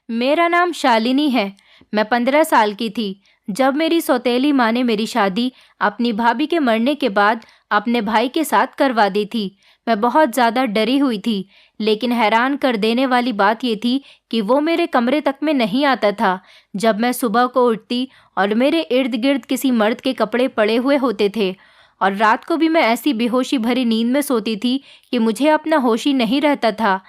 मेरा नाम शालिनी है। मैं 15 साल की थी जब मेरी सौतेली माँ ने मेरी शादी अपनी भाभी के मरने के बाद अपने भाई के साथ करवा दी थी। मैं बहुत ज़्यादा डरी हुई थी, लेकिन हैरान कर देने वाली बात ये थी कि वो मेरे कमरे तक में नहीं आता था जब मैं सुबह को उठती और मेरे इर्द गिर्द किसी मर्द के कपड़े पड़े हुए होते थे। और रात को भी मैं ऐसी बेहोशी भरी नींद में सोती थी कि मुझे अपना होश ही नहीं रहता था।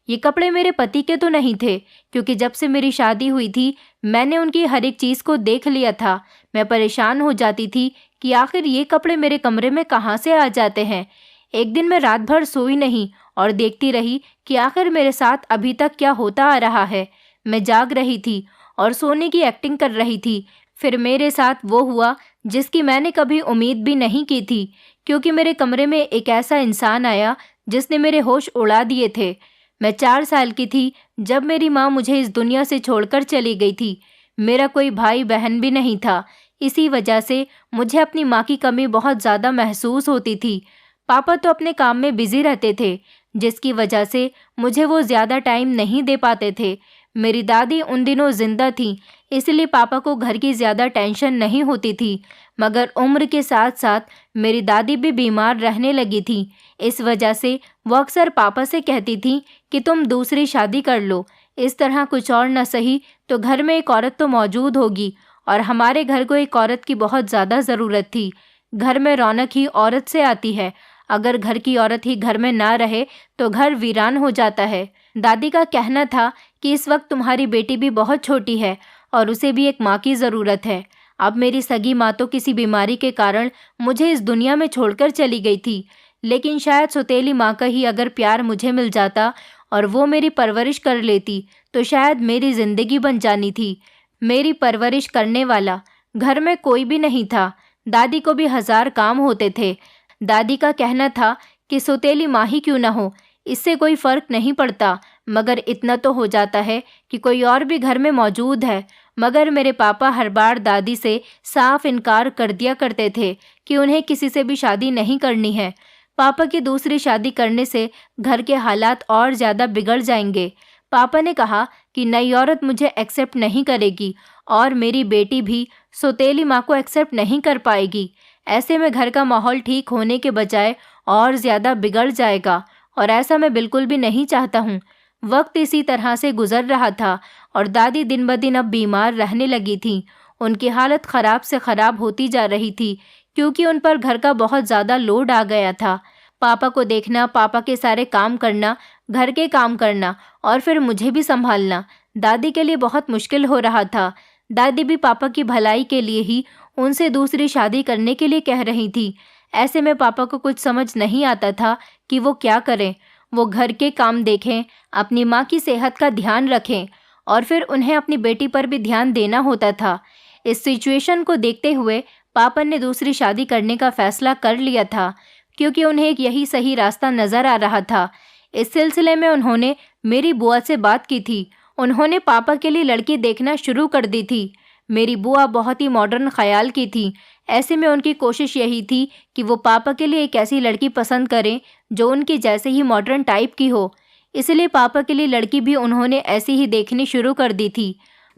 ये कपड़े मेरे पति के तो नहीं थे, क्योंकि जब से मेरी शादी हुई थी मैंने उनकी हर एक चीज़ को देख लिया था। मैं परेशान हो जाती थी कि आखिर ये कपड़े मेरे कमरे में कहाँ से आ जाते हैं। एक दिन मैं रात भर सोई नहीं और देखती रही कि आखिर मेरे साथ अभी तक क्या होता आ रहा है। मैं जाग रही थी और सोने की एक्टिंग कर रही थी। फिर मेरे साथ वो हुआ जिसकी मैंने कभी उम्मीद भी नहीं की थी, क्योंकि मेरे कमरे में एक ऐसा इंसान आया जिसने मेरे होश उड़ा दिए थे। मैं 4 साल की थी जब मेरी माँ मुझे इस दुनिया से छोड़कर चली गई थी। मेरा कोई भाई बहन भी नहीं था। इसी वजह से मुझे अपनी माँ की कमी बहुत ज़्यादा महसूस होती थी। पापा तो अपने काम में बिजी रहते थे, जिसकी वजह से मुझे वो ज़्यादा टाइम नहीं दे पाते थे। मेरी दादी उन दिनों जिंदा थी, इसलिए पापा को घर की ज़्यादा टेंशन नहीं होती थी। मगर उम्र के साथ साथ मेरी दादी भी बीमार रहने लगी थी। इस वजह से वो अक्सर पापा से कहती थी कि तुम दूसरी शादी कर लो। इस तरह कुछ और न सही तो घर में एक औरत तो मौजूद होगी, और हमारे घर को एक औरत की बहुत ज़्यादा ज़रूरत थी। घर में रौनक ही औरत से आती है। अगर घर की औरत ही घर में ना रहे तो घर वीरान हो जाता है। दादी का कहना था कि इस वक्त तुम्हारी बेटी भी बहुत छोटी है और उसे भी एक माँ की ज़रूरत है। अब मेरी सगी माँ तो किसी बीमारी के कारण मुझे इस दुनिया में छोड़कर चली गई थी, लेकिन शायद सौतेली माँ का ही अगर प्यार मुझे मिल जाता और वो मेरी परवरिश कर लेती तो शायद मेरी ज़िंदगी बन जानी थी। मेरी परवरिश करने वाला घर में कोई भी नहीं था। दादी को भी 1000 काम होते थे। दादी का कहना था कि सौतेली माँ ही क्यों ना हो, इससे कोई फ़र्क नहीं पड़ता, मगर इतना तो हो जाता है कि कोई और भी घर में मौजूद है। मगर मेरे पापा हर बार दादी से साफ इनकार कर दिया करते थे कि उन्हें किसी से भी शादी नहीं करनी है। पापा की दूसरी शादी करने से घर के हालात और ज़्यादा बिगड़ जाएंगे। पापा ने कहा कि नई औरत मुझे एक्सेप्ट नहीं करेगी और मेरी बेटी भी सौतेली माँ को एक्सेप्ट नहीं कर पाएगी। ऐसे में घर का माहौल ठीक होने के बजाय और ज़्यादा बिगड़ जाएगा, और ऐसा मैं बिल्कुल भी नहीं चाहता हूँ। वक्त इसी तरह से गुजर रहा था और दादी दिन ब दिन अब बीमार रहने लगी थी। उनकी हालत ख़राब से ख़राब होती जा रही थी, क्योंकि उन पर घर का बहुत ज़्यादा लोड आ गया था। पापा को देखना, पापा के सारे काम करना, घर के काम करना और फिर मुझे भी संभालना दादी के लिए बहुत मुश्किल हो रहा था। दादी भी पापा की भलाई के लिए ही उनसे दूसरी शादी करने के लिए कह रही थी। ऐसे में पापा को कुछ समझ नहीं आता था कि वो क्या करें। वो घर के काम देखें, अपनी माँ की सेहत का ध्यान रखें और फिर उन्हें अपनी बेटी पर भी ध्यान देना होता था। इस सिचुएशन को देखते हुए पापा ने दूसरी शादी करने का फैसला कर लिया था, क्योंकि उन्हें यही सही रास्ता नज़र आ रहा था। इस सिलसिले में उन्होंने मेरी बुआ से बात की थी। उन्होंने पापा के लिए लड़की देखना शुरू कर दी थी। मेरी बुआ बहुत ही मॉडर्न ख्याल की थी। ऐसे में उनकी कोशिश यही थी कि वो पापा के लिए एक ऐसी लड़की पसंद करें जो उनकी जैसे ही मॉडर्न टाइप की हो। इसलिए पापा के लिए लड़की भी उन्होंने ऐसी ही देखनी शुरू कर दी थी।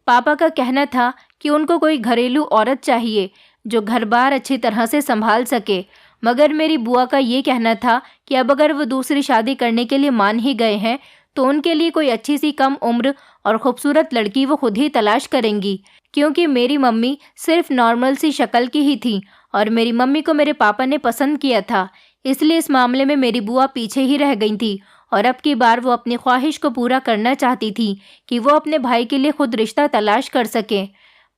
पापा का कहना था कि उनको कोई घरेलू औरत चाहिए जो घर बार अच्छी तरह से संभाल सके। मगर मेरी बुआ का ये कहना था कि अब अगर वो दूसरी शादी करने के लिए मान ही गए हैं तो उनके लिए कोई अच्छी सी कम उम्र और खूबसूरत लड़की वो खुद ही तलाश करेंगी, क्योंकि मेरी मम्मी सिर्फ नॉर्मल सी शक्ल की ही थी और मेरी मम्मी को मेरे पापा ने पसंद किया था। इसलिए इस मामले में मेरी बुआ पीछे ही रह गई थी और अब की बार वो अपनी ख्वाहिश को पूरा करना चाहती थी कि वो अपने भाई के लिए खुद रिश्ता तलाश कर सकें।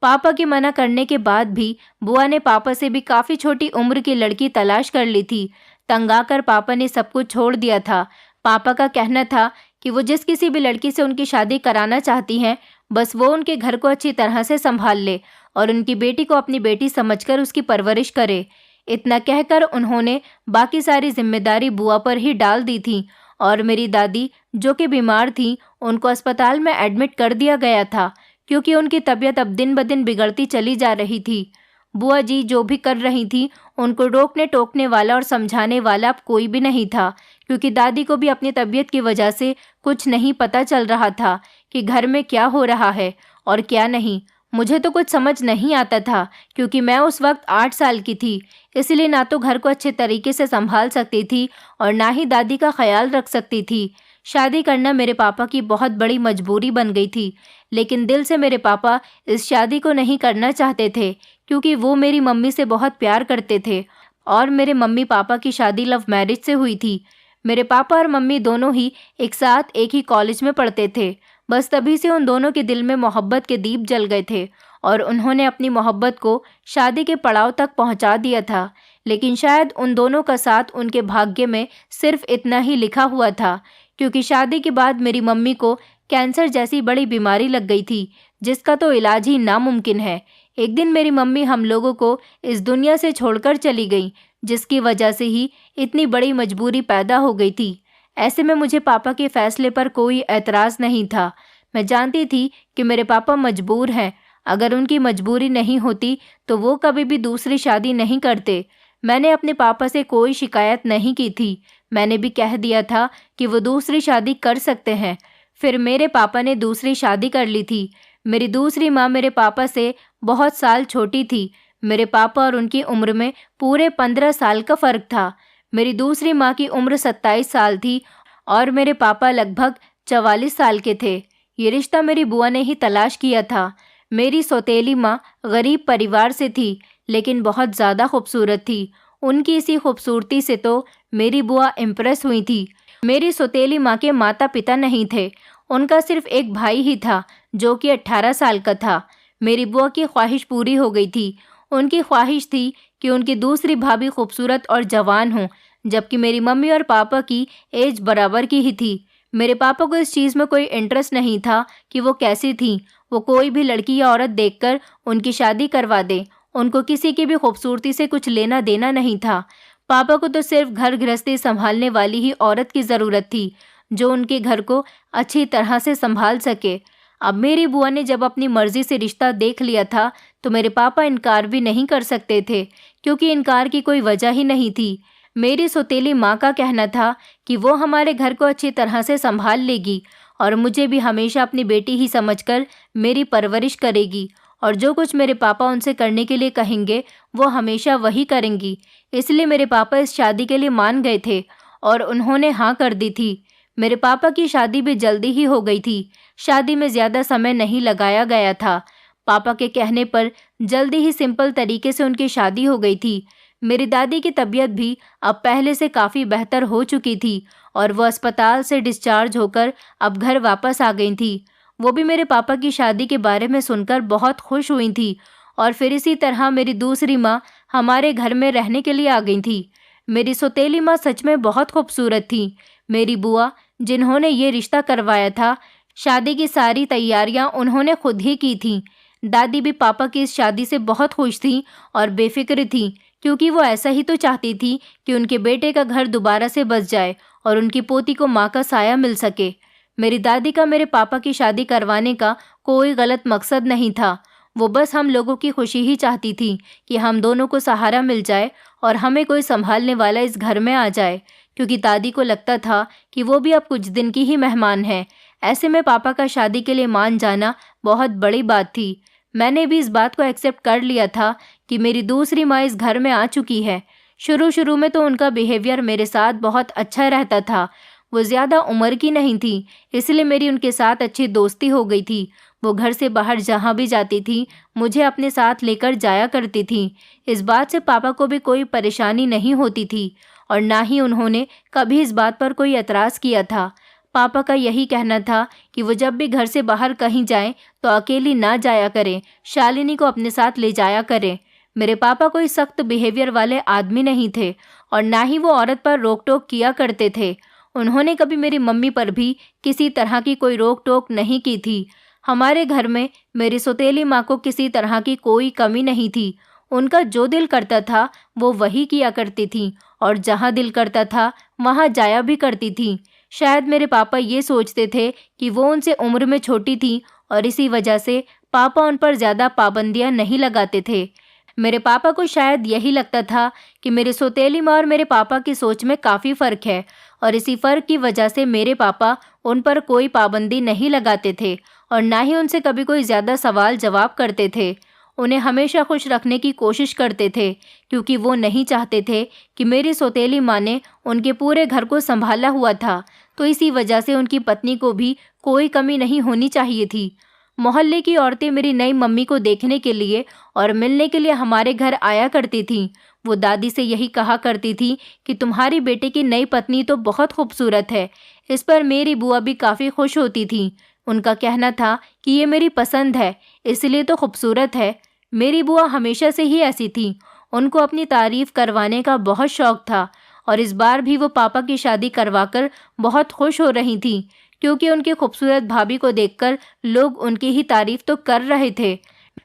पापा के मना करने के बाद भी बुआ ने पापा से भी काफ़ी छोटी उम्र की लड़की तलाश कर ली थी। तंग आकर पापा ने सब कुछ छोड़ दिया था। पापा का कहना था कि वो जिस किसी भी लड़की से उनकी शादी कराना चाहती हैं, बस वो उनके घर को अच्छी तरह से संभाल ले और उनकी बेटी को अपनी बेटी समझकर उसकी परवरिश करे। इतना कहकर उन्होंने बाकी सारी जिम्मेदारी बुआ पर ही डाल दी थी और मेरी दादी, जो कि बीमार थी, उनको अस्पताल में एडमिट कर दिया गया था, क्योंकि उनकी तबीयत अब दिन ब दिन बिगड़ती चली जा रही थी। बुआ जी जो भी कर रही थी, उनको रोकने टोकने वाला और समझाने वाला अब कोई भी नहीं था, क्योंकि दादी को भी अपनी तबीयत की वजह से कुछ नहीं पता चल रहा था कि घर में क्या हो रहा है और क्या नहीं। मुझे तो कुछ समझ नहीं आता था, क्योंकि मैं उस वक्त 8 साल की थी। इसलिए ना तो घर को अच्छे तरीके से संभाल सकती थी और ना ही दादी का ख्याल रख सकती थी। शादी करना मेरे पापा की बहुत बड़ी मजबूरी बन गई थी, लेकिन दिल से मेरे पापा इस शादी को नहीं करना चाहते थे, क्योंकि वो मेरी मम्मी से बहुत प्यार करते थे और मेरे मम्मी पापा की शादी लव मैरिज से हुई थी। मेरे पापा और मम्मी दोनों ही एक साथ एक ही कॉलेज में पढ़ते थे। बस तभी से उन दोनों के दिल में मोहब्बत के दीप जल गए थे और उन्होंने अपनी मोहब्बत को शादी के पड़ाव तक पहुंचा दिया था। लेकिन शायद उन दोनों का साथ उनके भाग्य में सिर्फ इतना ही लिखा हुआ था, क्योंकि शादी के बाद मेरी मम्मी को कैंसर जैसी बड़ी बीमारी लग गई थी, जिसका तो इलाज ही नामुमकिन है। एक दिन मेरी मम्मी हम लोगों को इस दुनिया से छोड़कर चली गई, जिसकी वजह से ही इतनी बड़ी मजबूरी पैदा हो गई थी। ऐसे में मुझे पापा के फैसले पर कोई एतराज़ नहीं था। मैं जानती थी कि मेरे पापा मजबूर हैं। अगर उनकी मजबूरी नहीं होती तो वो कभी भी दूसरी शादी नहीं करते। मैंने अपने पापा से कोई शिकायत नहीं की थी। मैंने भी कह दिया था कि वो दूसरी शादी कर सकते हैं। फिर मेरे पापा ने दूसरी शादी कर ली थी। मेरी दूसरी माँ मेरे पापा से बहुत साल छोटी थी। मेरे पापा और उनकी उम्र में पूरे 15 साल का फ़र्क था। मेरी दूसरी माँ की उम्र 27 साल थी और मेरे पापा लगभग 44 साल के थे। ये रिश्ता मेरी बुआ ने ही तलाश किया था। मेरी सौतेली माँ गरीब परिवार से थी, लेकिन बहुत ज़्यादा खूबसूरत थी। उनकी इसी खूबसूरती से तो मेरी बुआ इम्प्रेस हुई थी। मेरी सौतेली माँ के माता पिता नहीं थे। उनका सिर्फ एक भाई ही था, जो कि 18 साल का था। मेरी बुआ की ख्वाहिश पूरी हो गई थी। उनकी ख्वाहिश थी कि उनकी दूसरी भाभी खूबसूरत और जवान हो, जबकि मेरी मम्मी और पापा की एज बराबर की ही थी। मेरे पापा को इस चीज़ में कोई इंटरेस्ट नहीं था कि वो कैसी थी। वो कोई भी लड़की या औरत देखकर उनकी शादी करवा दें। उनको किसी की भी खूबसूरती से कुछ लेना देना नहीं था। पापा को तो सिर्फ घर गृहस्थी संभालने वाली ही औरत की ज़रूरत थी, जो उनके घर को अच्छी तरह से संभाल सके। अब मेरी बुआ ने जब अपनी मर्जी से रिश्ता देख लिया था, तो मेरे पापा इनकार भी नहीं कर सकते थे, क्योंकि इनकार की कोई वजह ही नहीं थी। मेरी सौतेली माँ का कहना था कि वो हमारे घर को अच्छी तरह से संभाल लेगी और मुझे भी हमेशा अपनी बेटी ही समझकर मेरी परवरिश करेगी, और जो कुछ मेरे पापा उनसे करने के लिए कहेंगे वो हमेशा वही करेंगी। इसलिए मेरे पापा इस शादी के लिए मान गए थे और उन्होंने हाँ कर दी थी। मेरे पापा की शादी भी जल्दी ही हो गई थी। शादी में ज़्यादा समय नहीं लगाया गया था। पापा के कहने पर जल्दी ही सिंपल तरीके से उनकी शादी हो गई थी। मेरी दादी की तबीयत भी अब पहले से काफ़ी बेहतर हो चुकी थी और वो अस्पताल से डिस्चार्ज होकर अब घर वापस आ गई थी। वो भी मेरे पापा की शादी के बारे में सुनकर बहुत खुश हुई थी और फिर इसी तरह मेरी दूसरी माँ हमारे घर में रहने के लिए आ गई थी। मेरी सौतेली माँ सच में बहुत खूबसूरत थी। मेरी बुआ, जिन्होंने ये रिश्ता करवाया था, शादी की सारी तैयारियां उन्होंने खुद ही की थीं। दादी भी पापा की इस शादी से बहुत खुश थी और बेफिक्र थी, क्योंकि वो ऐसा ही तो चाहती थी कि उनके बेटे का घर दोबारा से बस जाए और उनकी पोती को माँ का साया मिल सके। मेरी दादी का मेरे पापा की शादी करवाने का कोई गलत मकसद नहीं था। वो बस हम लोगों की खुशी ही चाहती थी कि हम दोनों को सहारा मिल जाए और हमें कोई संभालने वाला इस घर में आ जाए, क्योंकि दादी को लगता था कि वो भी अब कुछ दिन की ही मेहमान है। ऐसे में पापा का शादी के लिए मान जाना बहुत बड़ी बात थी। मैंने भी इस बात को एक्सेप्ट कर लिया था कि मेरी दूसरी माँ इस घर में आ चुकी है। शुरू शुरू में तो उनका बिहेवियर मेरे साथ बहुत अच्छा रहता था। वो ज़्यादा उम्र की नहीं थी, इसलिए मेरी उनके साथ अच्छी दोस्ती हो गई थी। वो घर से बाहर जहाँ भी जाती थी, मुझे अपने साथ लेकर जाया करती थी। इस बात से पापा को भी कोई परेशानी नहीं होती थी और ना ही उन्होंने कभी इस बात पर कोई एतराज़ किया था। पापा का यही कहना था कि वो जब भी घर से बाहर कहीं जाएं तो अकेली ना जाया करें, शालिनी को अपने साथ ले जाया करें। मेरे पापा कोई सख्त बिहेवियर वाले आदमी नहीं थे और ना ही वो औरत पर रोक टोक किया करते थे। उन्होंने कभी मेरी मम्मी पर भी किसी तरह की कोई रोक टोक नहीं की थी। हमारे घर में मेरी सौतेली माँ को किसी तरह की कोई कमी नहीं थी। उनका जो दिल करता था वो वही किया करती थी और जहाँ दिल करता था वहाँ जाया भी करती थी। शायद मेरे पापा ये सोचते थे कि वो उनसे उम्र में छोटी थी और इसी वजह से पापा उन पर ज़्यादा पाबंदियाँ नहीं लगाते थे। मेरे पापा को शायद यही लगता था कि मेरी सौतेली माँ और मेरे पापा की सोच में काफ़ी फ़र्क है और इसी फ़र्क की वजह से मेरे पापा उन पर कोई पाबंदी नहीं लगाते थे और ना ही उनसे कभी कोई ज़्यादा सवाल जवाब करते थे। उन्हें हमेशा खुश रखने की कोशिश करते थे, क्योंकि वो नहीं चाहते थे कि मेरी सौतेली माँ ने उनके पूरे घर को संभाला हुआ था, तो इसी वजह से उनकी पत्नी को भी कोई कमी नहीं होनी चाहिए थी। मोहल्ले की औरतें मेरी नई मम्मी को देखने के लिए और मिलने के लिए हमारे घर आया करती थीं। वो दादी से यही कहा करती थी कि तुम्हारी बेटे की नई पत्नी तो बहुत खूबसूरत है। इस पर मेरी बुआ भी काफ़ी खुश होती थी। उनका कहना था कि ये मेरी पसंद है, इसलिए तो खूबसूरत है। मेरी बुआ हमेशा से ही ऐसी थी। उनको अपनी तारीफ करवाने का बहुत शौक था और इस बार भी वो पापा की शादी करवाकर बहुत खुश हो रही थी, क्योंकि उनकी खूबसूरत भाभी को देखकर लोग उनकी ही तारीफ तो कर रहे थे।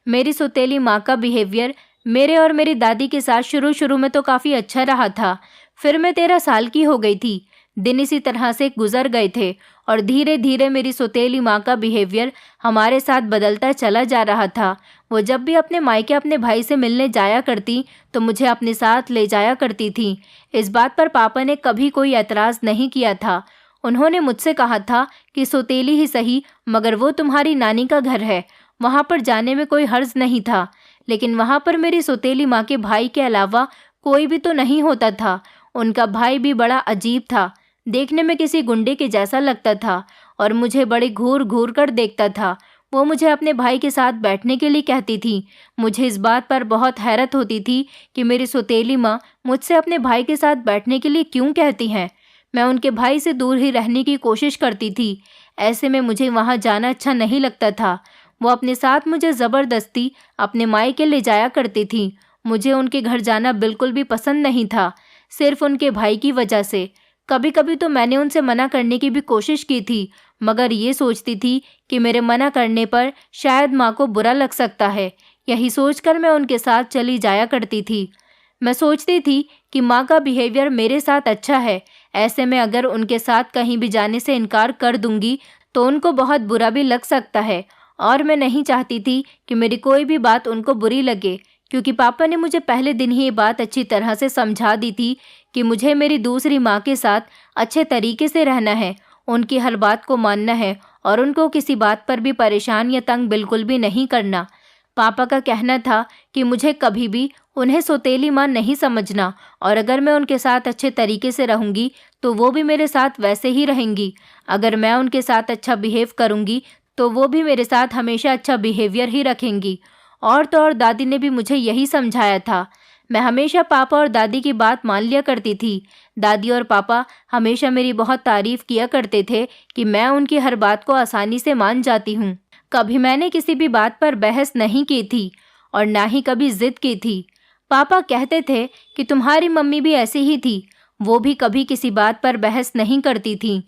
मेरी सौतेली माँ का बिहेवियर मेरे और मेरी दादी के साथ शुरू में तो काफ़ी अच्छा रहा था। फिर मैं 13 साल की हो गई थी। दिन इसी तरह से गुजर गए थे और धीरे धीरे मेरी सौतेली माँ का बिहेवियर हमारे साथ बदलता चला जा रहा था। वो जब भी अपने मायके अपने भाई से मिलने जाया करती तो मुझे अपने साथ ले जाया करती थी। इस बात पर पापा ने कभी कोई एतराज़ नहीं किया था। उन्होंने मुझसे कहा था कि सौतेली ही सही, मगर वो तुम्हारी नानी का घर है, वहाँ पर जाने में कोई हर्ज नहीं था। लेकिन वहाँ पर मेरी सौतेली माँ के भाई के अलावा कोई भी तो नहीं होता था। उनका भाई भी बड़ा अजीब था, देखने में किसी गुंडे के जैसा लगता था और मुझे बड़ी घूर घूर कर देखता था। वो मुझे अपने भाई के साथ बैठने के लिए कहती थी। मुझे इस बात पर बहुत हैरत होती थी कि मेरी सौतेली माँ मुझसे अपने भाई के साथ बैठने के लिए क्यों कहती हैं। मैं उनके भाई से दूर ही रहने की कोशिश करती थी। ऐसे में मुझे वहाँ जाना अच्छा नहीं लगता था। वो अपने साथ मुझे ज़बरदस्ती अपने मायके ले जाया करती थी। मुझे उनके घर जाना बिल्कुल भी पसंद नहीं था, सिर्फ उनके भाई की वजह से। कभी कभी तो मैंने उनसे मना करने की भी कोशिश की थी, मगर ये सोचती थी कि मेरे मना करने पर शायद माँ को बुरा लग सकता है। यही सोचकर मैं उनके साथ चली जाया करती थी। मैं सोचती थी कि माँ का बिहेवियर मेरे साथ अच्छा है, ऐसे में अगर उनके साथ कहीं भी जाने से इनकार कर दूंगी तो उनको बहुत बुरा भी लग सकता है और मैं नहीं चाहती थी कि मेरी कोई भी बात उनको बुरी लगे, क्योंकि पापा ने मुझे पहले दिन ही ये बात अच्छी तरह से समझा दी थी कि मुझे मेरी दूसरी माँ के साथ अच्छे तरीके से रहना है, उनकी हर बात को मानना है और उनको किसी बात पर भी परेशान या तंग बिल्कुल भी नहीं करना। पापा का कहना था कि मुझे कभी भी उन्हें सौतेली माँ नहीं समझना और अगर मैं उनके साथ अच्छे तरीके से रहूँगी तो वो भी मेरे साथ वैसे ही रहेंगी। अगर मैं उनके साथ अच्छा बिहेव करूँगी तो वो भी मेरे साथ हमेशा अच्छा बिहेवियर ही रखेंगी। और तो और दादी ने भी मुझे यही समझाया था। मैं हमेशा पापा और दादी की बात मान लिया करती थी। दादी और पापा हमेशा मेरी बहुत तारीफ किया करते थे कि मैं उनकी हर बात को आसानी से मान जाती हूँ। कभी मैंने किसी भी बात पर बहस नहीं की थी और ना ही कभी जिद की थी। पापा कहते थे कि तुम्हारी मम्मी भी ऐसी ही थी, वो भी कभी किसी बात पर बहस नहीं करती थी।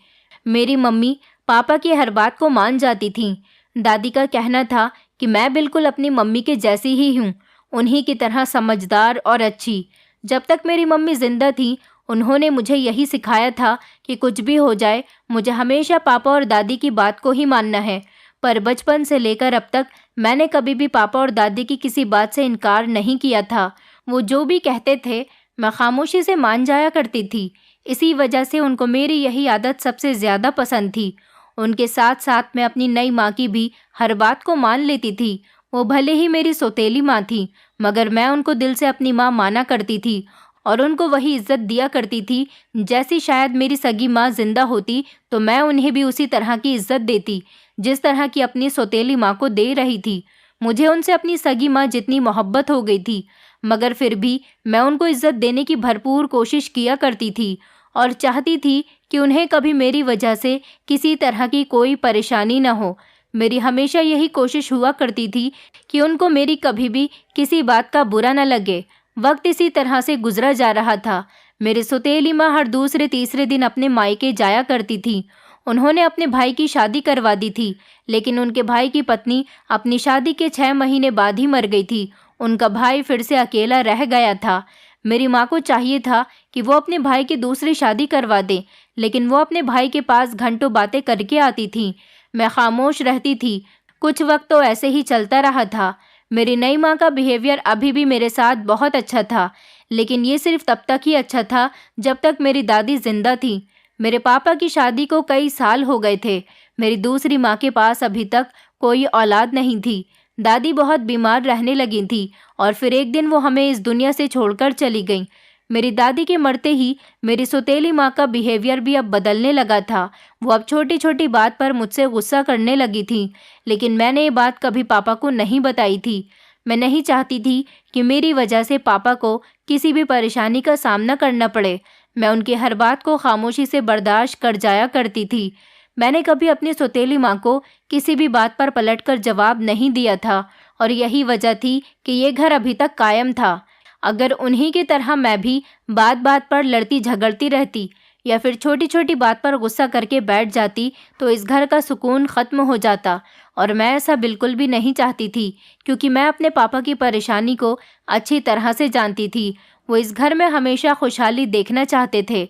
मेरी मम्मी पापा की हर बात को मान जाती थी। दादी का कहना था कि मैं बिल्कुल अपनी मम्मी के जैसी ही हूँ, उन्हीं की तरह समझदार और अच्छी। जब तक मेरी मम्मी जिंदा थी उन्होंने मुझे यही सिखाया था कि कुछ भी हो जाए मुझे हमेशा पापा और दादी की बात को ही मानना है। पर बचपन से लेकर अब तक मैंने कभी भी पापा और दादी की किसी बात से इनकार नहीं किया था। वो जो भी कहते थे मैं खामोशी से मान जाया करती थी। इसी वजह से उनको मेरी यही आदत सबसे ज़्यादा पसंद थी। उनके साथ साथ मैं अपनी नई माँ की भी हर बात को मान लेती थी। वो भले ही मेरी सौतेली माँ थी, मगर मैं उनको दिल से अपनी माँ माना करती थी और उनको वही इज्जत दिया करती थी जैसी शायद मेरी सगी माँ जिंदा होती तो मैं उन्हें भी उसी तरह की इज्जत देती जिस तरह की अपनी सौतेली माँ को दे रही थी। मुझे उनसे अपनी सगी माँ जितनी मोहब्बत हो गई थी, मगर फिर भी मैं उनको इज्जत देने की भरपूर कोशिश किया करती थी और चाहती थी कि उन्हें कभी मेरी वजह से किसी तरह की कोई परेशानी न हो। मेरी हमेशा यही कोशिश हुआ करती थी कि उनको मेरी कभी भी किसी बात का बुरा न लगे। वक्त इसी तरह से गुजरा जा रहा था। मेरी सौतेली माँ हर दूसरे तीसरे दिन अपने मायके जाया करती थी। उन्होंने अपने भाई की शादी करवा दी थी, लेकिन उनके भाई की पत्नी अपनी शादी के 6 महीने बाद ही मर गई थी। उनका भाई फिर से अकेला रह गया था। मेरी माँ को चाहिए था कि वो अपने भाई की दूसरी शादी करवा दे, लेकिन वो अपने भाई के पास घंटों बातें करके आती थी। मैं खामोश रहती थी। कुछ वक्त तो ऐसे ही चलता रहा था। मेरी नई माँ का बिहेवियर अभी भी मेरे साथ बहुत अच्छा था, लेकिन ये सिर्फ तब तक ही अच्छा था जब तक मेरी दादी जिंदा थी। मेरे पापा की शादी को कई साल हो गए थे। मेरी दूसरी माँ के पास अभी तक कोई औलाद नहीं थी। दादी बहुत बीमार रहने लगी थी और फिर एक दिन वो हमें इस दुनिया से छोड़कर चली गईं। मेरी दादी के मरते ही मेरी सौतेली माँ का बिहेवियर भी अब बदलने लगा था। वो अब छोटी छोटी बात पर मुझसे गुस्सा करने लगी थी, लेकिन मैंने ये बात कभी पापा को नहीं बताई थी। मैं नहीं चाहती थी कि मेरी वजह से पापा को किसी भी परेशानी का सामना करना पड़े। मैं उनकी हर बात को खामोशी से बर्दाश्त कर जाया करती थी। मैंने कभी अपनी सौतेली माँ को किसी भी बात पर पलटकर जवाब नहीं दिया था और यही वजह थी कि ये घर अभी तक कायम था। अगर उन्हीं की तरह मैं भी बात बात पर लड़ती झगड़ती रहती या फिर छोटी छोटी बात पर गुस्सा करके बैठ जाती तो इस घर का सुकून ख़त्म हो जाता, और मैं ऐसा बिल्कुल भी नहीं चाहती थी, क्योंकि मैं अपने पापा की परेशानी को अच्छी तरह से जानती थी। वो इस घर में हमेशा खुशहाली देखना चाहते थे।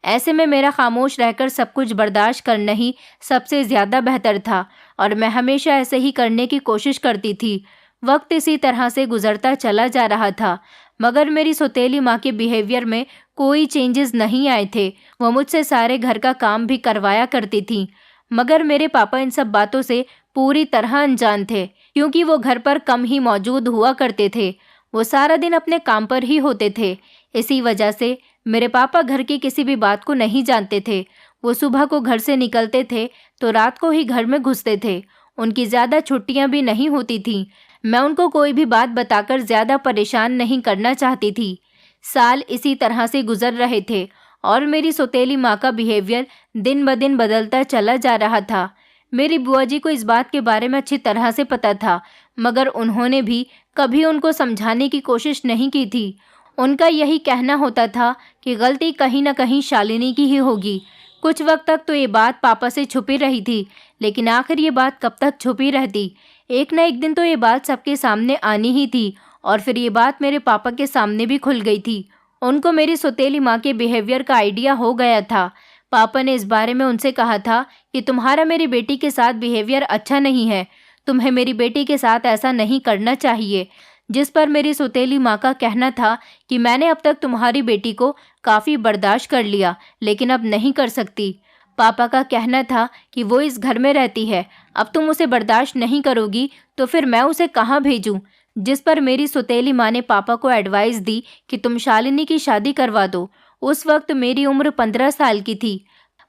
ऐसे में मेरा खामोश रहकर सब कुछ बर्दाश्त करना ही सबसे ज़्यादा बेहतर था, और मैं हमेशा ऐसे ही करने की कोशिश करती थी। वक्त इसी तरह से गुजरता चला जा रहा था, मगर मेरी सौतेली माँ के बिहेवियर में कोई चेंजेस नहीं आए थे। वो मुझसे सारे घर का काम भी करवाया करती थी, मगर मेरे पापा इन सब बातों से पूरी तरह अनजान थे, क्योंकि वो घर पर कम ही मौजूद हुआ करते थे। वो सारा दिन अपने काम पर ही होते थे। इसी वजह से मेरे पापा घर की किसी भी बात को नहीं जानते थे। वो सुबह को घर से निकलते थे तो रात को ही घर में घुसते थे। उनकी ज़्यादा छुट्टियां भी नहीं होती थीं। मैं उनको कोई भी बात बताकर ज़्यादा परेशान नहीं करना चाहती थी। साल इसी तरह से गुजर रहे थे और मेरी सौतेली माँ का बिहेवियर दिन ब दिन बदलता चला जा रहा था। मेरी बुआ जी को इस बात के बारे में अच्छी तरह से पता था, मगर उन्होंने भी कभी उनको समझाने की कोशिश नहीं की थी। उनका यही कहना होता था कि गलती कहीं न कहीं शालिनी की ही होगी। कुछ वक्त तक तो ये बात पापा से छुपी रही थी, लेकिन आखिर ये बात कब तक छुपी रहती। एक न एक दिन तो ये बात सबके सामने आनी ही थी, और फिर ये बात मेरे पापा के सामने भी खुल गई थी। उनको मेरी सौतेली माँ के बिहेवियर का आइडिया हो गया था। पापा ने इस बारे में उनसे कहा था कि तुम्हारा मेरी बेटी के साथ बिहेवियर अच्छा नहीं है, तुम्हें मेरी बेटी के साथ ऐसा नहीं करना चाहिए। जिस पर मेरी सौतेली माँ का कहना था कि मैंने अब तक तुम्हारी बेटी को काफ़ी बर्दाश्त कर लिया, लेकिन अब नहीं कर सकती। पापा का कहना था कि वो इस घर में रहती है, अब तुम उसे बर्दाश्त नहीं करोगी तो फिर मैं उसे कहाँ भेजूं। जिस पर मेरी सौतेली माँ ने पापा को एडवाइस दी कि तुम शालिनी की शादी करवा दो। उस वक्त मेरी उम्र 15 साल की थी।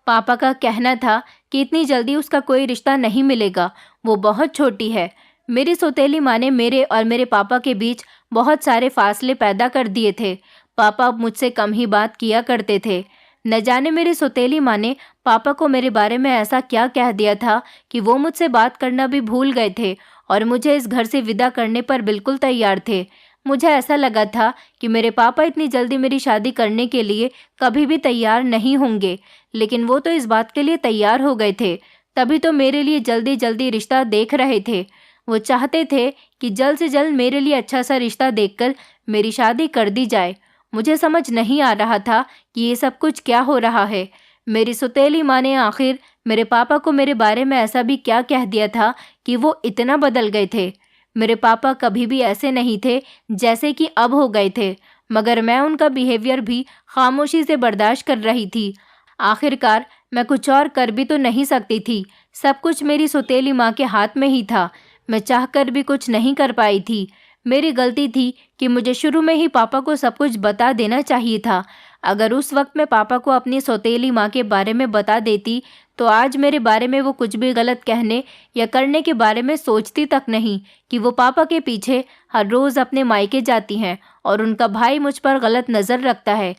पापा का कहना था कि इतनी जल्दी उसका कोई रिश्ता नहीं मिलेगा, वो बहुत छोटी है। मेरी सौतेली माँ ने मेरे और मेरे पापा के बीच बहुत सारे फासले पैदा कर दिए थे। पापा अब मुझसे कम ही बात किया करते थे। न जाने मेरी सौतेली माँ ने पापा को मेरे बारे में ऐसा क्या कह दिया था कि वो मुझसे बात करना भी भूल गए थे और मुझे इस घर से विदा करने पर बिल्कुल तैयार थे। मुझे ऐसा लगा था कि मेरे पापा इतनी जल्दी मेरी शादी करने के लिए कभी भी तैयार नहीं होंगे, लेकिन वो तो इस बात के लिए तैयार हो गए थे। तभी तो मेरे लिए जल्दी जल्दी रिश्ता देख रहे थे। वो चाहते थे कि जल्द से जल्द मेरे लिए अच्छा सा रिश्ता देखकर मेरी शादी कर दी जाए। मुझे समझ नहीं आ रहा था कि ये सब कुछ क्या हो रहा है। मेरी सौतेली माँ ने आखिर मेरे पापा को मेरे बारे में ऐसा भी क्या कह दिया था कि वो इतना बदल गए थे। मेरे पापा कभी भी ऐसे नहीं थे जैसे कि अब हो गए थे, मगर मैं उनका बिहेवियर भी खामोशी से बर्दाश्त कर रही थी। आखिरकार मैं कुछ और कर भी तो नहीं सकती थी। सब कुछ मेरी सौतेली माँ के हाथ में ही था। मैं चाहकर भी कुछ नहीं कर पाई थी। मेरी गलती थी कि मुझे शुरू में ही पापा को सब कुछ बता देना चाहिए था। अगर उस वक्त मैं पापा को अपनी सौतेली माँ के बारे में बता देती तो आज मेरे बारे में वो कुछ भी गलत कहने या करने के बारे में सोचती तक नहीं कि वो पापा के पीछे हर रोज़ अपने मायके जाती हैं और उनका भाई मुझ पर गलत नज़र रखता है।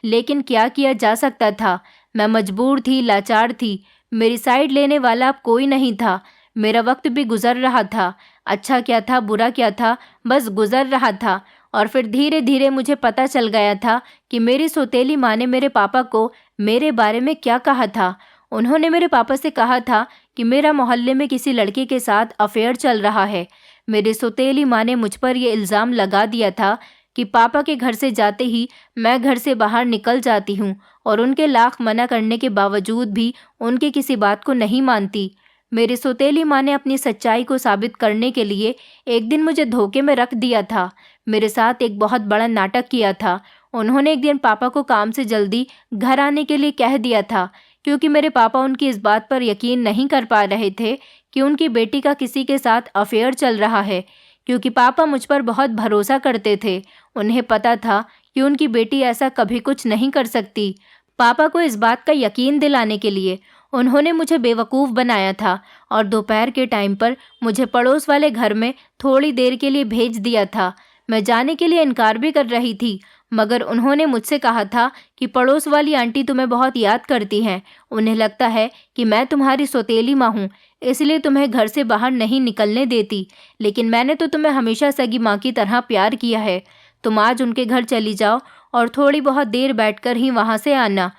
लेकिन क्या किया जा सकता था। मैं मजबूर थी, लाचार थी। मेरी साइड लेने वाला अब कोई नहीं था। मेरा वक्त भी गुजर रहा था। अच्छा क्या था, बुरा क्या था, बस गुजर रहा था। और फिर धीरे धीरे मुझे पता चल गया था कि मेरी सौतेली माँ ने मेरे पापा को मेरे बारे में क्या कहा था। उन्होंने मेरे पापा से कहा था कि मेरा मोहल्ले में किसी लड़के के साथ अफेयर चल रहा है। मेरी सौतेली माँ ने मुझ पर यह इल्ज़ाम लगा दिया था कि पापा के घर से जाते ही मैं घर से बाहर निकल जाती हूँ और उनके लाख मना करने के बावजूद भी उनकी किसी बात को नहीं मानती। मेरी सौतेली माँ ने अपनी सच्चाई को साबित करने के लिए एक दिन मुझे धोखे में रख दिया था। मेरे साथ एक बहुत बड़ा नाटक किया था। उन्होंने एक दिन पापा को काम से जल्दी घर आने के लिए कह दिया था, क्योंकि मेरे पापा उनकी इस बात पर यकीन नहीं कर पा रहे थे कि उनकी बेटी का किसी के साथ अफेयर चल रहा है, क्योंकि पापा मुझ पर बहुत भरोसा करते थे। उन्हें पता था कि उनकी बेटी ऐसा कभी कुछ नहीं कर सकती। पापा को इस बात का यकीन दिलाने के लिए उन्होंने मुझे बेवकूफ़ बनाया था और दोपहर के टाइम पर मुझे पड़ोस वाले घर में थोड़ी देर के लिए भेज दिया था। मैं जाने के लिए इनकार भी कर रही थी, मगर उन्होंने मुझसे कहा था कि पड़ोस वाली आंटी तुम्हें बहुत याद करती हैं। उन्हें लगता है कि मैं तुम्हारी सौतेली माँ हूँ, इसलिए तुम्हें घर से बाहर नहीं निकलने देती। लेकिन मैंने तो तुम्हें हमेशा सगी माँ की तरह प्यार किया है। तुम आज उनके घर चली जाओ और थोड़ी बहुत देर बैठकर ही वहाँ से आना।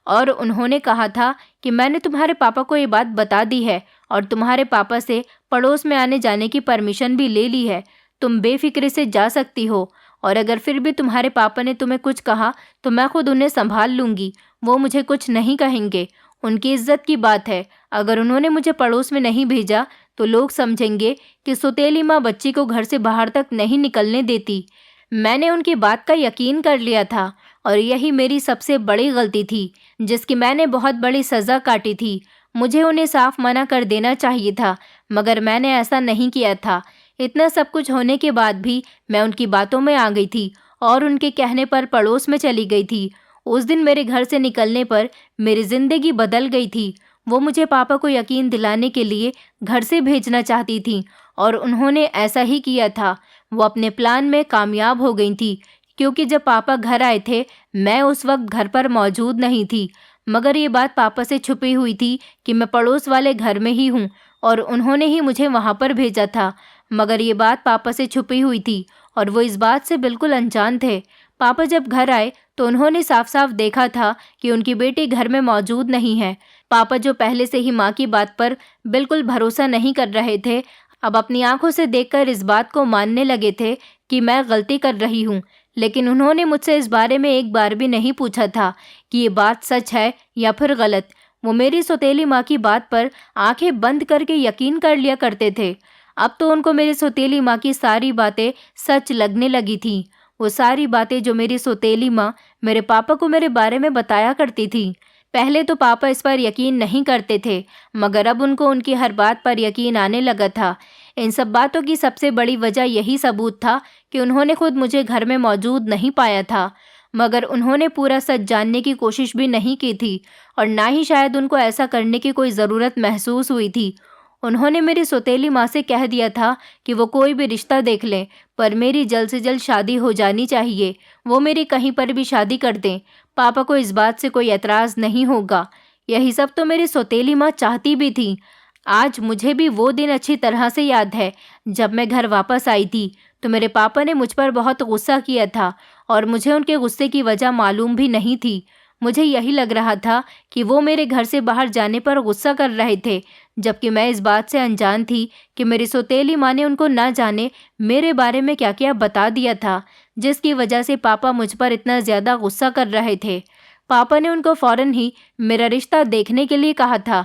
और उन्होंने कहा था कि मैंने तुम्हारे पापा को ये बात बता दी है और तुम्हारे पापा से पड़ोस में आने जाने की परमिशन भी ले ली है। तुम बेफिक्रे से जा सकती हो, और अगर फिर भी तुम्हारे पापा ने तुम्हें कुछ कहा तो मैं खुद उन्हें संभाल लूँगी। वो मुझे कुछ नहीं कहेंगे। उनकी इज्जत की बात है। अगर उन्होंने मुझे पड़ोस में नहीं भेजा तो लोग समझेंगे कि सौतेली माँ बच्ची को घर से बाहर तक नहीं निकलने देती। मैंने उनकी बात का यकीन कर लिया था और यही मेरी सबसे बड़ी गलती थी, जिसकी मैंने बहुत बड़ी सज़ा काटी थी। मुझे उन्हें साफ मना कर देना चाहिए था, मगर मैंने ऐसा नहीं किया था। इतना सब कुछ होने के बाद भी मैं उनकी बातों में आ गई थी और उनके कहने पर पड़ोस में चली गई थी। उस दिन मेरे घर से निकलने पर मेरी ज़िंदगी बदल गई थी। वो मुझे पापा को यकीन दिलाने के लिए घर से भेजना चाहती थी और उन्होंने ऐसा ही किया था। वो अपने प्लान में कामयाब हो गई थी, क्योंकि जब पापा घर आए थे मैं उस वक्त घर पर मौजूद नहीं थी। मगर ये बात पापा से छुपी हुई थी कि मैं पड़ोस वाले घर में ही हूँ और उन्होंने ही मुझे वहाँ पर भेजा था। मगर ये बात पापा से छुपी हुई थी और वो इस बात से बिल्कुल अनजान थे। पापा जब घर आए तो उन्होंने साफ साफ देखा था कि उनकी बेटी घर में मौजूद नहीं है। पापा जो पहले से ही माँ की बात पर बिल्कुल भरोसा नहीं कर रहे थे, अब अपनी आंखों से देखकर इस बात को मानने लगे थे कि मैं गलती कर रही हूँ। लेकिन उन्होंने मुझसे इस बारे में एक बार भी नहीं पूछा था कि ये बात सच है या फिर गलत। वो मेरी सौतेली माँ की बात पर आंखें बंद करके यकीन कर लिया करते थे। अब तो उनको मेरी सौतेली माँ की सारी बातें सच लगने लगी थीं। वो सारी बातें जो मेरी सौतेली माँ मेरे पापा को मेरे बारे में बताया करती थी। पहले तो पापा इस पर यकीन नहीं करते थे, मगर अब उनको उनकी हर बात पर यकीन आने लगा था। इन सब बातों की सबसे बड़ी वजह यही सबूत था कि उन्होंने खुद मुझे घर में मौजूद नहीं पाया था, मगर उन्होंने पूरा सच जानने की कोशिश भी नहीं की थी और ना ही शायद उनको ऐसा करने की कोई ज़रूरत महसूस हुई थी। उन्होंने मेरी सौतेली माँ से कह दिया था कि वो कोई भी रिश्ता देख लें, पर मेरी जल्द से जल्द शादी हो जानी चाहिए। वो मेरी कहीं पर भी शादी कर दें, पापा को इस बात से कोई एतराज़ नहीं होगा। यही सब तो मेरी सौतेली माँ चाहती भी थी। आज मुझे भी वो दिन अच्छी तरह से याद है जब मैं घर वापस आई थी तो मेरे पापा ने मुझ पर बहुत गुस्सा किया था और मुझे उनके गुस्से की वजह मालूम भी नहीं थी। मुझे यही लग रहा था कि वो मेरे घर से बाहर जाने पर गुस्सा कर रहे थे, जबकि मैं इस बात से अनजान थी कि मेरी सौतेली माँ ने उनको ना जाने मेरे बारे में क्या क्या बता दिया था, जिसकी वजह से पापा मुझ पर इतना ज़्यादा गुस्सा कर रहे थे। पापा ने उनको फ़ौरन ही मेरा रिश्ता देखने के लिए कहा था,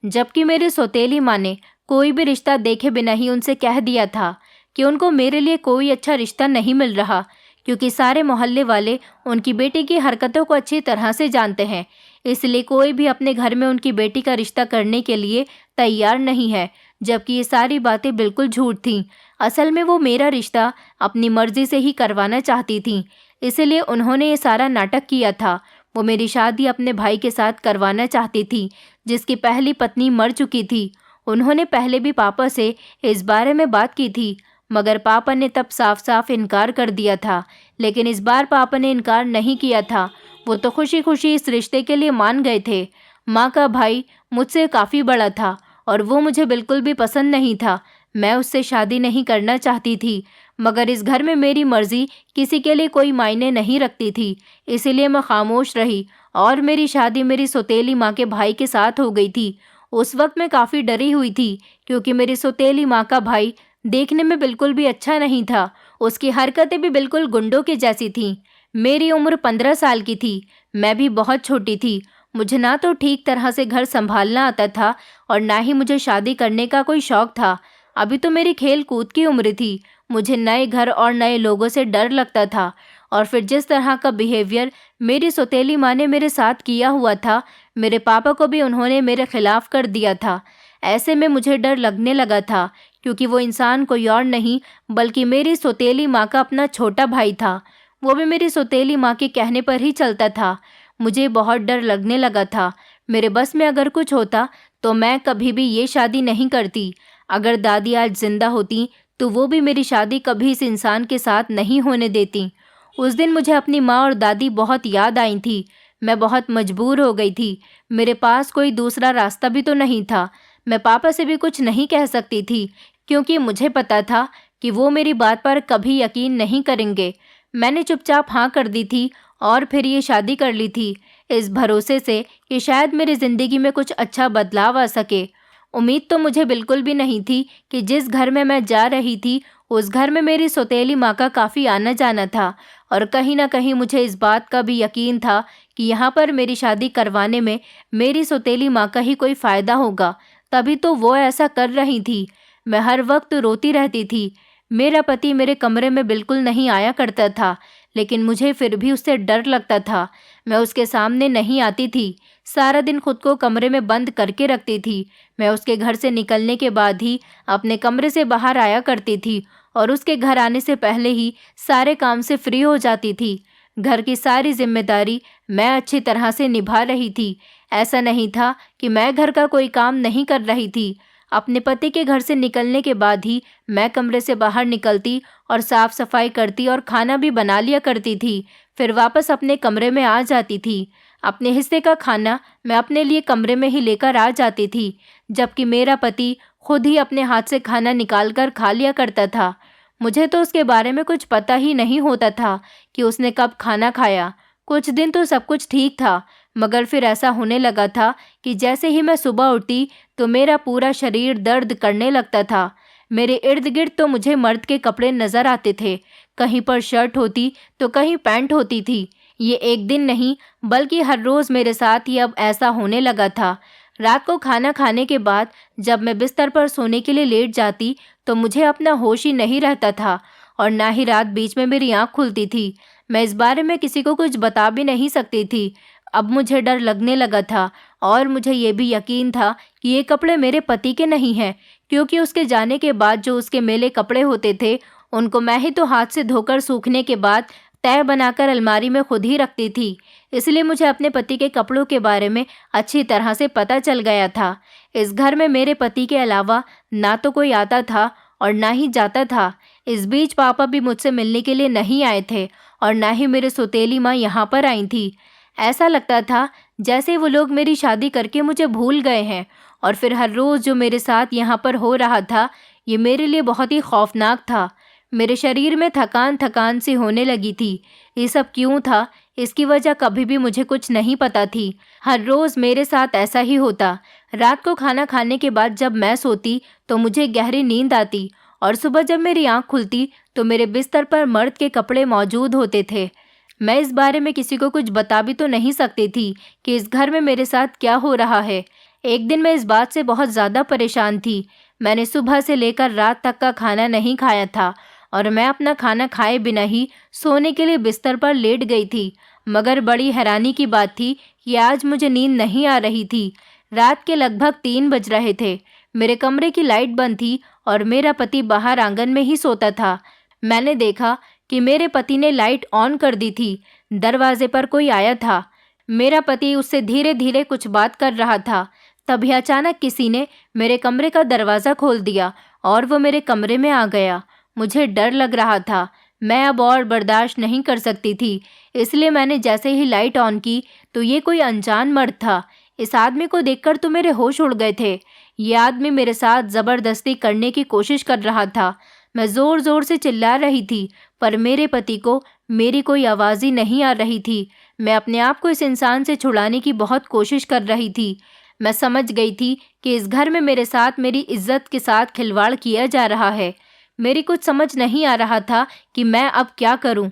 जबकि मेरी सौतेली माँ ने कोई भी रिश्ता देखे बिना ही उनसे कह दिया था कि उनको मेरे लिए कोई अच्छा रिश्ता नहीं मिल रहा, क्योंकि सारे मोहल्ले वाले उनकी बेटी की हरकतों को अच्छी तरह से जानते हैं। इसलिए कोई भी अपने घर में उनकी बेटी का रिश्ता करने के लिए तैयार नहीं है, जबकि ये सारी बातें बिल्कुल झूठ थीं। असल में वो मेरा रिश्ता अपनी मर्जी से ही करवाना चाहती थीं, इसलिए उन्होंने ये सारा नाटक किया था। वो मेरी शादी अपने भाई के साथ करवाना चाहती थी, जिसकी पहली पत्नी मर चुकी थी। उन्होंने पहले भी पापा से इस बारे में बात की थी, मगर पापा ने तब साफ साफ इनकार कर दिया था। लेकिन इस बार पापा ने इनकार नहीं किया था, वो तो खुशी खुशी इस रिश्ते के लिए मान गए थे। माँ का भाई मुझसे काफ़ी बड़ा था और वो मुझे बिल्कुल भी पसंद नहीं था। मैं उससे शादी नहीं करना चाहती थी, मगर इस घर में मेरी मर्जी किसी के लिए कोई मायने नहीं रखती थी, इसीलिए मैं खामोश रही और मेरी शादी मेरी सौतेली माँ के भाई के साथ हो गई थी। उस वक्त मैं काफ़ी डरी हुई थी, क्योंकि मेरी सौतेली माँ का भाई देखने में बिल्कुल भी अच्छा नहीं था। उसकी हरकतें भी बिल्कुल गुंडों की जैसी थीं। मेरी उम्र 15 साल की थी, मैं भी बहुत छोटी थी। मुझे ना तो ठीक तरह से घर संभालना आता था और ना ही मुझे शादी करने का कोई शौक़ था। अभी तो मेरी खेल कूद की उम्र थी। मुझे नए घर और नए लोगों से डर लगता था और फिर जिस तरह का बिहेवियर मेरी सौतेली माँ ने मेरे साथ किया हुआ था, मेरे पापा को भी उन्होंने मेरे खिलाफ कर दिया था। ऐसे में मुझे डर लगने लगा था, क्योंकि वो इंसान कोई और नहीं बल्कि मेरी सौतेली माँ का अपना छोटा भाई था। वो भी मेरी सौतेली माँ के कहने पर ही चलता था। मुझे बहुत डर लगने लगा था। मेरे बस में अगर कुछ होता तो मैं कभी भी ये शादी नहीं करती। अगर दादी आज जिंदा होती तो वो भी मेरी शादी कभी इस इंसान के साथ नहीं होने देती। उस दिन मुझे अपनी माँ और दादी बहुत याद आई थी। मैं बहुत मजबूर हो गई थी। मेरे पास कोई दूसरा रास्ता भी तो नहीं था। मैं पापा से भी कुछ नहीं कह सकती थी, क्योंकि मुझे पता था कि वो मेरी बात पर कभी यकीन नहीं करेंगे। मैंने चुपचाप हाँ कर दी थी और फिर ये शादी कर ली थी, इस भरोसे से कि शायद मेरी ज़िंदगी में कुछ अच्छा बदलाव आ सके। उम्मीद तो मुझे बिल्कुल भी नहीं थी कि जिस घर में मैं जा रही थी उस घर में मेरी सौतेली माँ का काफ़ी आना जाना था, और कहीं ना कहीं मुझे इस बात का भी यकीन था कि यहाँ पर मेरी शादी करवाने में मेरी सौतेली माँ का ही कोई फ़ायदा होगा, तभी तो वो ऐसा कर रही थी। मैं हर वक्त रोती रहती थी। मेरा पति मेरे कमरे में बिल्कुल नहीं आया करता था, लेकिन मुझे फिर भी उससे डर लगता था। मैं उसके सामने नहीं आती थी। सारा दिन खुद को कमरे में बंद करके रखती थी। मैं उसके घर से निकलने के बाद ही अपने कमरे से बाहर आया करती थी और उसके घर आने से पहले ही सारे काम से फ्री हो जाती थी। घर की सारी जिम्मेदारी मैं अच्छी तरह से निभा रही थी। ऐसा नहीं था कि मैं घर का कोई काम नहीं कर रही थी। अपने पति के घर से निकलने के बाद ही मैं कमरे से बाहर निकलती और साफ सफाई करती और खाना भी बना लिया करती थी। फिर वापस अपने कमरे में आ जाती थी। अपने हिस्से का खाना मैं अपने लिए कमरे में ही लेकर आ जाती थी, जबकि मेरा पति खुद ही अपने हाथ से खाना निकाल कर खा लिया करता था। मुझे तो उसके बारे में कुछ पता ही नहीं होता था कि उसने कब खाना खाया। कुछ दिन तो सब कुछ ठीक था, मगर फिर ऐसा होने लगा था कि जैसे ही मैं सुबह उठती तो मेरा पूरा शरीर दर्द करने लगता था। मेरे इर्द गिर्द तो मुझे मर्द के कपड़े नजर आते थे। कहीं पर शर्ट होती तो कहीं पैंट होती थी। ये एक दिन नहीं बल्कि हर रोज़ मेरे साथ ही अब ऐसा होने लगा था। रात को खाना खाने के बाद जब मैं बिस्तर पर सोने के लिए लेट जाती तो मुझे अपना होश ही नहीं रहता था, और ना ही रात बीच में मेरी आँख खुलती थी। मैं इस बारे में किसी को कुछ बता भी नहीं सकती थी। अब मुझे डर लगने लगा था, और मुझे ये भी यकीन था कि ये कपड़े मेरे पति के नहीं हैं, क्योंकि उसके जाने के बाद जो उसके मेले कपड़े होते थे उनको मैं ही तो हाथ से धोकर सूखने के बाद तह बनाकर अलमारी में खुद ही रखती थी। इसलिए मुझे अपने पति के कपड़ों के बारे में अच्छी तरह से पता चल गया था। इस घर में मेरे पति के अलावा ना तो कोई आता था और ना ही जाता था। इस बीच पापा भी मुझसे मिलने के लिए नहीं आए थे, और ना ही मेरे सौतेली माँ यहाँ पर आई थी। ऐसा लगता था जैसे वो लोग मेरी शादी करके मुझे भूल गए हैं। और फिर हर रोज़ जो मेरे साथ यहाँ पर हो रहा था ये मेरे लिए बहुत ही खौफनाक था। मेरे शरीर में थकान थकान सी होने लगी थी। ये सब क्यों था, इसकी वजह कभी भी मुझे कुछ नहीं पता थी। हर रोज़ मेरे साथ ऐसा ही होता। रात को खाना खाने के बाद जब मैं सोती तो मुझे गहरी नींद आती, और सुबह जब मेरी आँख खुलती तो मेरे बिस्तर पर मर्द के कपड़े मौजूद होते थे। मैं इस बारे में किसी को कुछ बता भी तो नहीं सकती थी कि इस घर में मेरे साथ क्या हो रहा है। एक दिन मैं इस बात से बहुत ज़्यादा परेशान थी। मैंने सुबह से लेकर रात तक का खाना नहीं खाया था, और मैं अपना खाना खाए बिना ही सोने के लिए बिस्तर पर लेट गई थी। मगर बड़ी हैरानी की बात थी कि आज मुझे नींद नहीं आ रही थी। रात के लगभग 3 बज रहे थे। मेरे कमरे की लाइट बंद थी और मेरा पति बाहर आंगन में ही सोता था। मैंने देखा कि मेरे पति ने लाइट ऑन कर दी थी। दरवाजे पर कोई आया था। मेरा पति उससे धीरे धीरे कुछ बात कर रहा था। तभी अचानक किसी ने मेरे कमरे का दरवाज़ा खोल दिया और वो मेरे कमरे में आ गया। मुझे डर लग रहा था। मैं अब और बर्दाश्त नहीं कर सकती थी, इसलिए मैंने जैसे ही लाइट ऑन की तो ये कोई अनजान मर्द था। इस आदमी को देखकर तो मेरे होश उड़ गए थे। ये आदमी मेरे साथ ज़बरदस्ती करने की कोशिश कर रहा था। मैं ज़ोर ज़ोर से चिल्ला रही थी, पर मेरे पति को मेरी कोई आवाज़ ही नहीं आ रही थी। मैं अपने आप को इस इंसान से छुड़ाने की बहुत कोशिश कर रही थी। मैं समझ गई थी कि इस घर में मेरे साथ मेरी इज्जत के साथ खिलवाड़ किया जा रहा है। मेरी कुछ समझ नहीं आ रहा था कि मैं अब क्या करूं।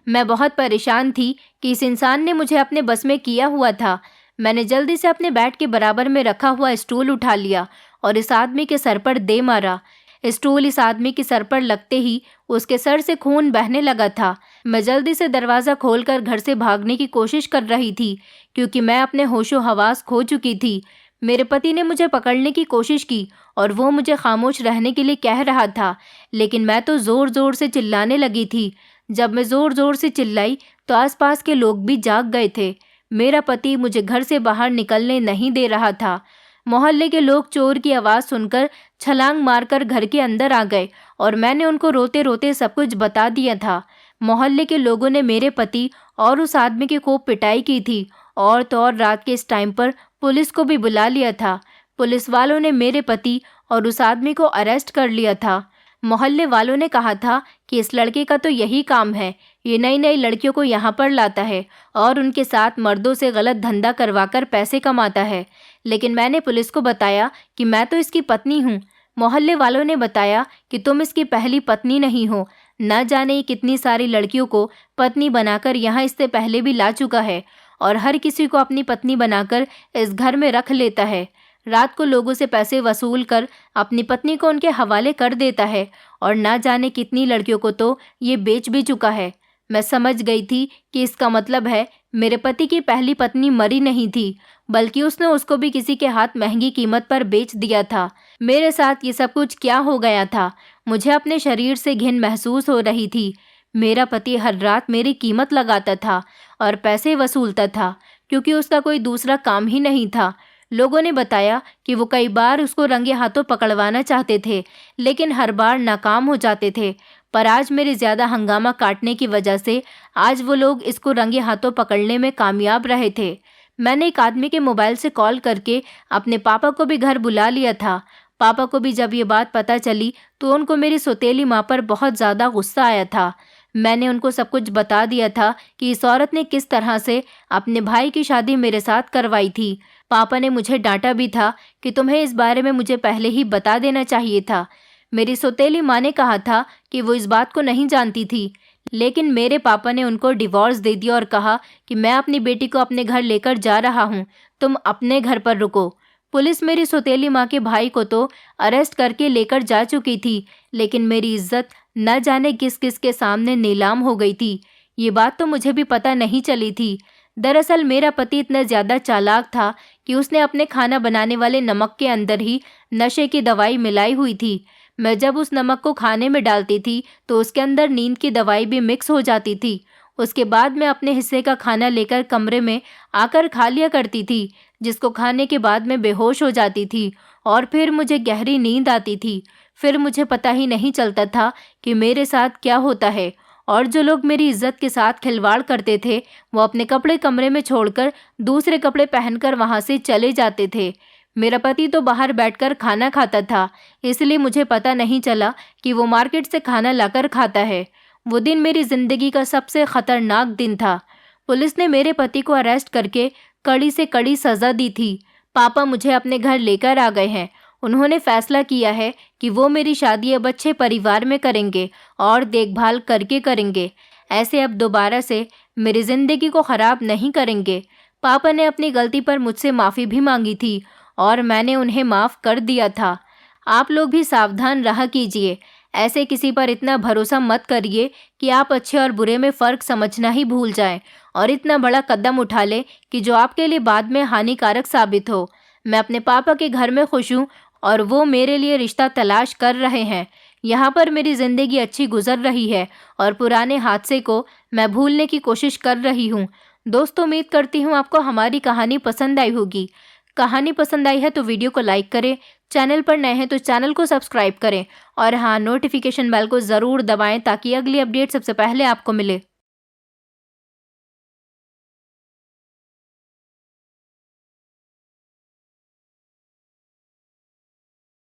मैं बहुत परेशान थी कि इस इंसान ने मुझे अपने बस में किया हुआ था। मैंने जल्दी से अपने बेड के बराबर में रखा हुआ स्टूल उठा लिया और इस आदमी के सर पर दे मारा। स्टूल इस आदमी के सर पर लगते ही उसके सर से खून बहने लगा था। मैं जल्दी से दरवाज़ा खोलकर घर से भागने की कोशिश कर रही थी क्योंकि मैं अपने होशो हवास खो चुकी थी। मेरे पति ने मुझे पकड़ने की कोशिश की और वो मुझे खामोश रहने के लिए कह रहा था, लेकिन मैं तो ज़ोर ज़ोर से चिल्लाने लगी थी। जब मैं ज़ोर ज़ोर से चिल्लाई तो आसपास के लोग भी जाग गए थे। मेरा पति मुझे घर से बाहर निकलने नहीं दे रहा था। मोहल्ले के लोग चोर की आवाज़ सुनकर छलांग मारकर घर के अंदर आ गए और मैंने उनको रोते रोते सब कुछ बता दिया था। मोहल्ले के लोगों ने मेरे पति और उस आदमी की खूब पिटाई की थी और तो और रात के इस टाइम पर पुलिस को भी बुला लिया था। पुलिस वालों ने मेरे पति और उस आदमी को अरेस्ट कर लिया था। मोहल्ले वालों ने कहा था कि इस लड़के का तो यही काम है, ये नई नई लड़कियों को यहाँ पर लाता है और उनके साथ मर्दों से गलत धंधा करवाकर पैसे कमाता है। लेकिन मैंने पुलिस को बताया कि मैं तो इसकी पत्नी हूँ। मोहल्ले वालों ने बताया कि तुम इसकी पहली पत्नी नहीं हो, न जाने ये कितनी सारी लड़कियों को पत्नी बनाकर यहाँ इससे पहले भी ला चुका है और हर किसी को अपनी पत्नी बनाकर इस घर में रख लेता है। रात को लोगों से पैसे वसूल कर अपनी पत्नी को उनके हवाले कर देता है और ना जाने कितनी लड़कियों को तो ये बेच भी चुका है। मैं समझ गई थी कि इसका मतलब है मेरे पति की पहली पत्नी मरी नहीं थी, बल्कि उसने उसको भी किसी के हाथ महंगी कीमत पर बेच दिया था। मेरे साथ ये सब कुछ क्या हो गया था? मुझे अपने शरीर से घिन महसूस हो रही थी। मेरा पति हर रात मेरी कीमत लगाता था और पैसे वसूलता था क्योंकि उसका कोई दूसरा काम ही नहीं था। लोगों ने बताया कि वो कई बार उसको रंगे हाथों पकड़वाना चाहते थे, लेकिन हर बार नाकाम हो जाते थे। पर आज मेरे ज़्यादा हंगामा काटने की वजह से आज वो लोग इसको रंगे हाथों पकड़ने में कामयाब रहे थे। मैंने एक आदमी के मोबाइल से कॉल करके अपने पापा को भी घर बुला लिया था। पापा को भी जब ये बात पता चली तो उनको मेरी सौतेली माँ पर बहुत ज़्यादा गुस्सा आया था। मैंने उनको सब कुछ बता दिया था कि इस औरत ने किस तरह से अपने भाई की शादी मेरे साथ करवाई थी। पापा ने मुझे डांटा भी था कि तुम्हें इस बारे में मुझे पहले ही बता देना चाहिए था। मेरी सौतेली माँ ने कहा था कि वो इस बात को नहीं जानती थी, लेकिन मेरे पापा ने उनको डिवोर्स दे दिया और कहा कि मैं अपनी बेटी को अपने घर लेकर जा रहा हूँ, तुम अपने घर पर रुको। पुलिस मेरी सौतेली माँ के भाई को तो अरेस्ट करके लेकर जा चुकी थी, लेकिन मेरी इज्जत न जाने किस किस के सामने नीलाम हो गई थी। ये बात तो मुझे भी पता नहीं चली थी। दरअसल मेरा पति इतना ज़्यादा चालाक था कि उसने अपने खाना बनाने वाले नमक के अंदर ही नशे की दवाई मिलाई हुई थी। मैं जब उस नमक को खाने में डालती थी तो उसके अंदर नींद की दवाई भी मिक्स हो जाती थी। उसके बाद मैं अपने हिस्से का खाना लेकर कमरे में आकर खा लिया करती थी, जिसको खाने के बाद मैं बेहोश हो जाती थी और फिर मुझे गहरी नींद आती थी। फिर मुझे पता ही नहीं चलता था कि मेरे साथ क्या होता है। और जो लोग मेरी इज्जत के साथ खिलवाड़ करते थे वो अपने कपड़े कमरे में छोड़कर दूसरे कपड़े पहनकर वहाँ से चले जाते थे। मेरा पति तो बाहर बैठकर खाना खाता था, इसलिए मुझे पता नहीं चला कि वो मार्केट से खाना लाकर खाता है। वो दिन मेरी ज़िंदगी का सबसे ख़तरनाक दिन था। पुलिस ने मेरे पति को अरेस्ट करके कड़ी से कड़ी सज़ा दी थी। पापा मुझे अपने घर लेकर आ गए हैं। उन्होंने फैसला किया है कि वो मेरी शादी अब अच्छे परिवार में करेंगे और देखभाल करके करेंगे। ऐसे अब दोबारा से मेरी ज़िंदगी को ख़राब नहीं करेंगे। पापा ने अपनी गलती पर मुझसे माफ़ी भी मांगी थी और मैंने उन्हें माफ़ कर दिया था। आप लोग भी सावधान रहा कीजिए। ऐसे किसी पर इतना भरोसा मत करिए कि आप अच्छे और बुरे में फ़र्क समझना ही भूल जाएं और इतना बड़ा कदम उठा लें कि जो आपके लिए बाद में हानिकारक साबित हो। मैं अपने पापा के घर में खुश हूँ और वो मेरे लिए रिश्ता तलाश कर रहे हैं। यहाँ पर मेरी ज़िंदगी अच्छी गुजर रही है और पुराने हादसे को मैं भूलने की कोशिश कर रही हूँ। दोस्तों, उम्मीद करती हूँ आपको हमारी कहानी पसंद आई होगी। कहानी पसंद आई है तो वीडियो को लाइक करें, चैनल पर नए हैं तो चैनल को सब्सक्राइब करें और हाँ, नोटिफिकेशन बेल को ज़रूर दबाएं ताकि अगली अपडेट सबसे पहले आपको मिले।